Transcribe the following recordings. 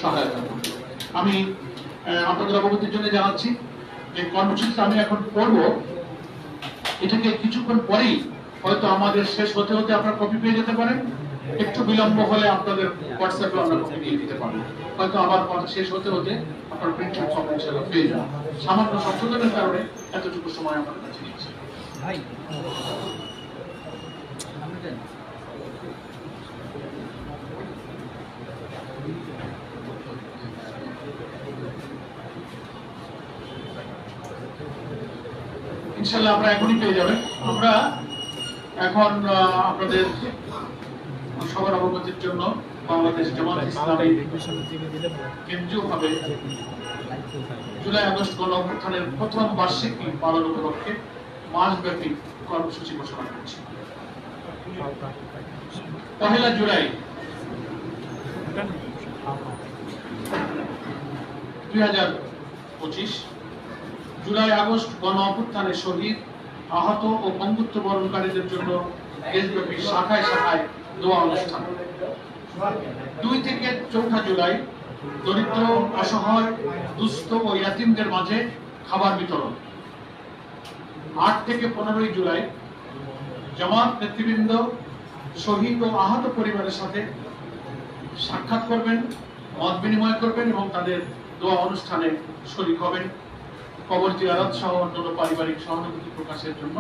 সহায়তা করবে। আমি আপনাদের অবগতির জন্য জানাচ্ছি যে কর্মসূচিটা আমি এখন পড়ব, এটাকে কিছুক্ষণ পরেই হয়তো আমাদের শেষ হতে হতে আপনারা কপি পেয়ে যেতে পারেন। একটু বিলম্ব হলে আপনাদের হোয়াটসঅ্যাপে আমরা কপি দিয়ে দিতে পারবো, হয়তো আবার শেষ হতে হতে আপনার প্রিন্টেড কপি ইনশাআল্লাহ পেয়ে যান। সামান্য সংশোধনের কারণে এতটুকু সময় আমাদের কাছে নিচ্ছে। ইনশাআল্লাহ আপনারা এখনই পেয়ে যাবেন। আমরা এখন আপনাদের সবার অবগতির জন্য বাংলাদেশ জামাত ইসলামী কেন্দ্রীয়ভাবে জুলাই আগস্ট গণ অভ্যুত্থানের প্রথম বার্ষিকী পালন উপলক্ষে মাসব্যাপী কর্মসূচি ঘোষণা করেছি। 1 জুলাই 2025 জুলাই আগস্ট গণ অভ্যুত্থানে শহীদ, আহত ও বঙ্গুত্ব বরণকারীদের জন্য দেশব্যাপী শাখায় শাখায় দোয়া অনুষ্ঠান। 2 থেকে 4 জুলাই দরিদ্র, অসহায়, দুস্থ ও ইয়াতিমদের মাঝে খাবার বিতরণ। 8 থেকে 15 জুলাই জামাত নেতৃবৃন্দ শহীদ ও আহত পরিবারের সাথে সাক্ষাৎ করবেন, মত বিনিময় করবেন এবং তাদের দোয়া অনুষ্ঠানে শরীক হবেন। কবর জিয়ারত সহ অন্যান্য পারিবারিক সহানুভূতি প্রকাশের জন্য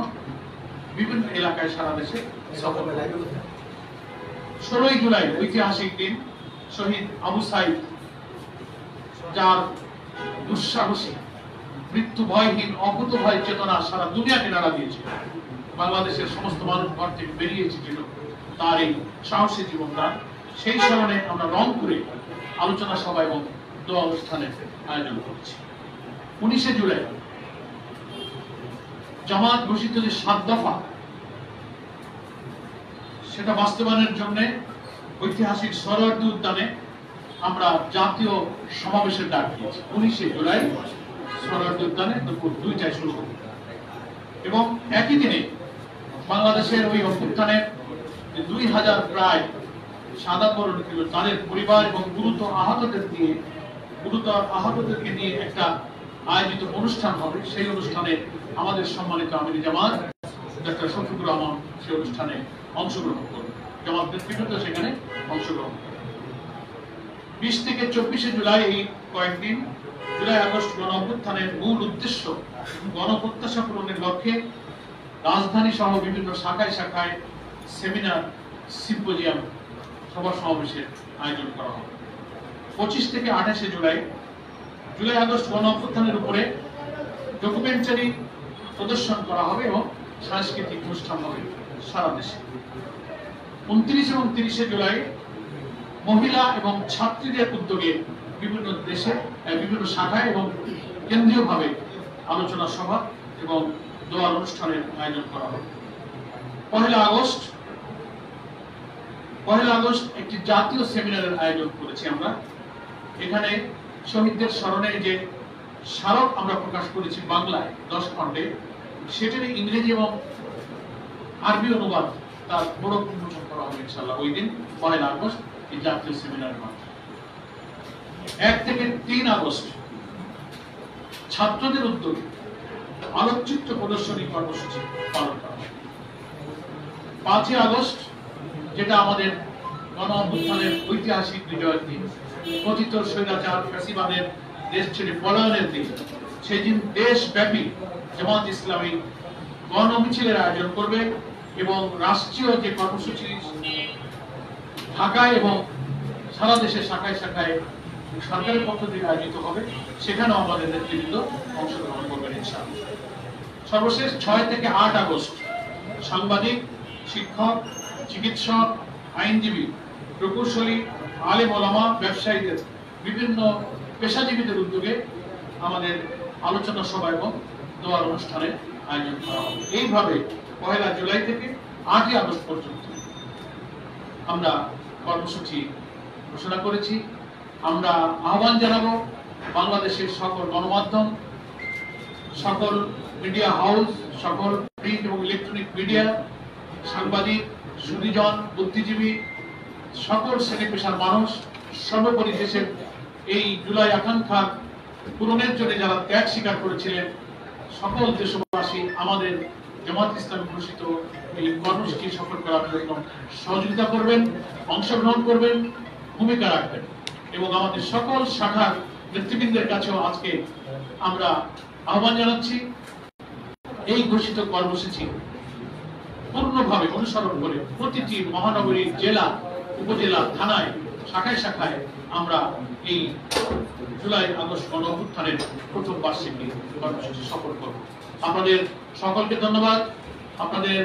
বিভিন্ন এলাকায় সারা দেশে সফর করবেন। 16 জুলাই ঐতিহাসিক দিন, শহীদ আবু সাইদ, যার দুঃসাহসী, মৃত্যু ভয়হীন, অকুত ভয় চেতনা সারা দুনিয়াকে নাড়া দিয়েছিল। বাংলাদেশের সমস্ত মানুষ ঘর থেকে বেরিয়ে এসেছিল তার এই সাহসী জীবনদান। সেই স্মরণে আমরা রংপুরে আলোচনা সভা এবং দোয়া অনুষ্ঠানের আয়োজন করছি। 19 জুলাই জামাত ঘোষিত যে 7 দফা, সেটা বাস্তবায়নের জন্য ঐতিহাসিক সরোয়ার্দী উদ্যানে আমরা জাতীয় সমাবেশের ডাক দিয়েছি। 19 জুলাই সরোয়ার্দী উদ্যানে দুপুর 2টায় শুরু হবে এবং একই দিনে বাংলাদেশের ওই অভ্যুত্থানের 2000 প্রায় শাহাদাত বরণ ছিল তাদের পরিবার এবং গুরুতর আহতদেরকে নিয়ে একটা আয়োজিত অনুষ্ঠান হবে। সেই অনুষ্ঠানে আমাদের সম্মানিত আমির জামাত ডক্টর শফিকুর রহমান সেই অনুষ্ঠানে অংশগ্রহণ করবেন, জামাত নেতৃবৃন্দ সেখানে অংশগ্রহণ করবেন। 20 থেকে 24 জুলাই এই কয়েকদিন জুলাই আগস্ট গণ অভ্যুত্থানের মূল উদ্দেশ্য গণপ্রত্যাশা পূরণের লক্ষ্যে রাজধানী সহ বিভিন্ন শাখায় শাখায় সেমিনার, সিম্পোজিয়াম, সভা সমাবেশের আয়োজন করা হবে। 25 থেকে 28 জুলাই জুলাই আগস্ট গণ অভ্যুত্থানের উপরে ডকুমেন্টারি প্রদর্শন করা হবে এবং সাংস্কৃতিক অনুষ্ঠান হবে সারা দেশে। 29 এবং 30 জুলাই মহিলা এবং ছাত্রীদের উদ্যোগে বিভিন্ন দেশে বিভিন্ন শাখায় এবং কেন্দ্রীয়ভাবে আলোচনা সভা এবং দোয়ার অনুষ্ঠানের আয়োজন করা হবে। 1 আগস্ট একটি জাতীয় সেমিনারের আয়োজন করেছি আমরা। এখানে শহীদদের স্মরণে যে স্মারক আমরা প্রকাশ করেছি বাংলায় 10 খণ্ডে, সেটার ইংরেজি এবং আরবি অনুবাদ তার বড় উন্মোচন করা হবে ইনশাআল্লাহ ওই দিন 1 আগস্ট এই জাতীয় সেমিনারের মাধ্যমে। 1 থেকে 3 আগস্ট ছাত্রদের উদ্যোগে আলোকচিত্র প্রদর্শনী কর্মসূচি পালন করা হবে। 5 আগস্ট যেটা আমাদের গণ অভ্যুত্থানের ঐতিহাসিক বিজয়ের দিন, কথিত স্বৈরাচার ফ্যাসিবাদের দেশ ছেড়ে পলায়নের দিন, সেই দিন দেশব্যাপী জামাত ইসলামী গণ মিছিলের আয়োজন করবে এবং রাষ্ট্রীয় যে কর্মসূচি ঢাকায় এবং সারা দেশে শাখায় শাখায় সরকারের পক্ষ থেকে আয়োজিত হবে, সেখানেও আমাদের নেতৃবৃন্দ অংশগ্রহণ করবেন ইনশাআল্লাহ। সর্বশেষ 6 থেকে 8 আগস্ট সাংবাদিক, শিক্ষক, চিকিৎসক, আইনজীবী, প্রকৌশলী, আলেম ওলামা, ব্যবসায়ীদের, বিভিন্ন পেশাজীবীদের উদ্যোগে আমাদের আলোচনা সভা এবং দোয়ার অনুষ্ঠানের আয়োজন করা হবে। এইভাবে 1 জুলাই থেকে 8 আগস্ট পর্যন্ত আমরা কর্মসূচি ঘোষণা করেছি। আমরা আহ্বান জানাবো বাংলাদেশের সকল গণমাধ্যম, সকল মিডিয়া হাউস, সকল প্রিন্ট এবং ইলেকট্রনিক মিডিয়া, সাংবাদিক, সুধীজন, বুদ্ধিজীবী, সকল শ্রেণী পেশার মানুষ সর্বোপরি দেশের এই জুলাই আকাঙ্ক্ষা পূরণের জন্য যারা ত্যাগ স্বীকার করেছিলেন সকল দেশবাসী আমাদের জামাত ইসলাম ঘোষিত এই কর্মসূচি সফল করার জন্য সহযোগিতা করবেন, অংশগ্রহণ করবেন, ভূমিকা রাখবেন এবং আমাদের সকল শাখার নেতৃবৃন্দের কাছেও আজকে আমরা আহ্বান জানাচ্ছি এই ঘোষিত কর্মসূচি পূর্ণভাবে অনুসরণ করে প্রতিটি মহানগরী, জেলা, উপজেলা, থানায়, শাখায় শাখায় আমরা এই জুলাই আগস্ট গণ অভ্যুত্থানের প্রথম বার্ষিকী কর্মসূচি সফল করব। আপনাদের সকলকে ধন্যবাদ। আপনাদের